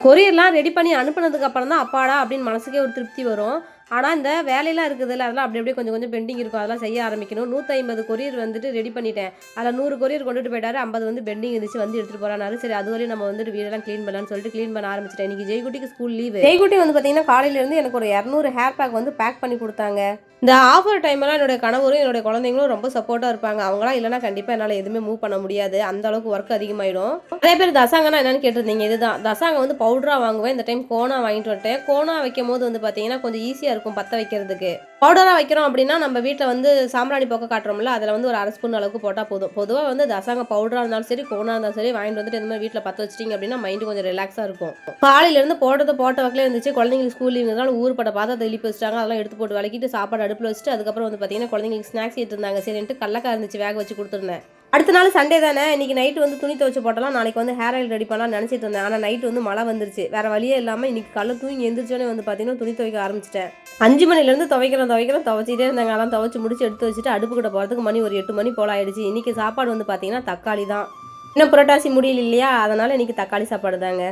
கொரியர்லாம் ready பண்ணி அனுப்புனதுக்கு அப்புறம் தான் அப்பாடா அப்படின்னு மனசுக்கே ஒரு திருப்தி வரும். ஆனா, இந்த வேலையெல்லாம் இருக்குதுல்ல, அதெல்லாம் அப்படி அப்படியே கொஞ்சம் கொஞ்சம் பெண்டிங் இருக்கும். அதெல்லாம் செய்ய ஆரம்பிக்கணும். 150 கொரியர் வந்துட்டு ரெடி பண்ணிட்டேன். அதில 100 கொரியர் கொண்டுட்டு போயிட்டாரு. 50 வந்து பெண்டிங் இருந்துச்சு. வந்து எடுத்துட்டு போறான்னாரு. சரி அதுவரையும் நம்ம வந்துட்டு வீடெல்லாம் கிளீன் பண்ணலான்னு சொல்லிட்டு கிளீன் பண்ண ஆரம்பிச்சுட்டேன். இன்னைக்கு ஜெய்குட்டிக்கு ஸ்கூல் லீவு. ஜெய்குட்டி வந்து பார்த்தீங்கன்னா, காலையில இருந்து எனக்கு ஒரு 200 ஹேர் பேக் வந்து பேக் பண்ணி குடுத்தாங்க. இந்த ஆஃபர் டைம்லாம் என்னுடைய கணவரும், என்னுடைய குழந்தைங்களும் ரொம்ப சப்போர்ட்டா இருப்பாங்க. அவங்கலாம் இல்லன்னா கண்டிப்பா என்னால எதுவுமே மூவ் பண்ண முடியாது. அந்த அளவுக்கு ஒர்க் அதிகமாயிடும். நெறைய பேர் தசாங்கன்னா என்னன்னு கேட்டிருந்தீங்க. இதுதான். தசாங்க வந்து பவுடரா வாங்குவேன். இந்த டைம் கோனா வாங்கிட்டு வந்துட்டேன். கோனா வைக்கும்போது வந்து பார்த்தீங்கன்னா, கொஞ்சம் ஈஸியா இருக்கும் பத்த வைக்கிறதுக்கு. பவுடரா வைக்கிறோம் அப்படின்னா, நம்ம வீட்ல வந்து சாம்பிராணி பொக்க காட்டுறோம்ல, அதில வந்து ஒரு 1/2 ஸ்பூன் அளவுக்கு போட்டா போதும். பொதுவா வந்து தசாங்க பவுடரா இருந்தாலும் சரி, கோனா இருந்தாலும் சரி, வாங்கிட்டு வந்துட்டு இந்த மாரி வீட்ல பத்த வச்சுட்டீங்க அப்படின்னா, மைண்ட் கொஞ்சம் ரிலாக்ஸா இருக்கும். காலையிலேருந்து போட்டது போட்ட வாக்குல இருந்துச்சு. குழந்தைங்களுக்கு ஸ்கூல் லீவுங்கிறதுனால ஊர்பட்ட பாத்திரத்த எழுப்பி வச்சுட்டாங்க. அதெல்லாம் எடுத்து போட்டு விளக்கிட்டு, சாப்பாடு அடுப்புல வச்சுட்டு, அதுக்கப்புறம் வந்து பார்த்தீங்கன்னா, குழந்தைங்களுக்கு ஸ்நாக்ஸ் கேட்டு இருந்தாங்க. சரின்ட்டு கடலக்கா இருந்துச்சு வேக வச்சு குடுத்துருந்தேன். அடுத்த நாள் சண்டே தானே, இன்னைக்கு நைட் வந்து துணி துவைச்சு போட்டலாம். நாளைக்கு வந்து ஹேர் ஆயில் ரெடி பண்ணலாம்னு நெனச்சிட்டு இருந்தேன். ஆனா நைட் வந்து மழை வந்துருச்சு. வேற வழியே இல்லாம இன்னைக்கு காலைல தூங்கி எந்திரிச்சோனே வந்து பார்த்தீங்கன்னா, துணி துவைக்க ஆரம்பிச்சுட்டேன். 5 மணிலேருந்து துவைக்கிறேன் துவைச்சிட்டே இருந்தாங்க. அதெல்லாம் துவைச்சு முடிச்சு எடுத்து வச்சுட்டு, அடுப்புக்கிட்ட போறதுக்கு மணி ஒரு 8 மணி போல ஆயிடுச்சு. இன்னைக்கு சாப்பாடு வந்து பார்த்தீங்கன்னா, தக்காளி தான். இன்னும் புரட்டாசி முடியல இல்லையா? அதனால இன்னைக்கு தக்காளி சாப்பாடு தாங்க.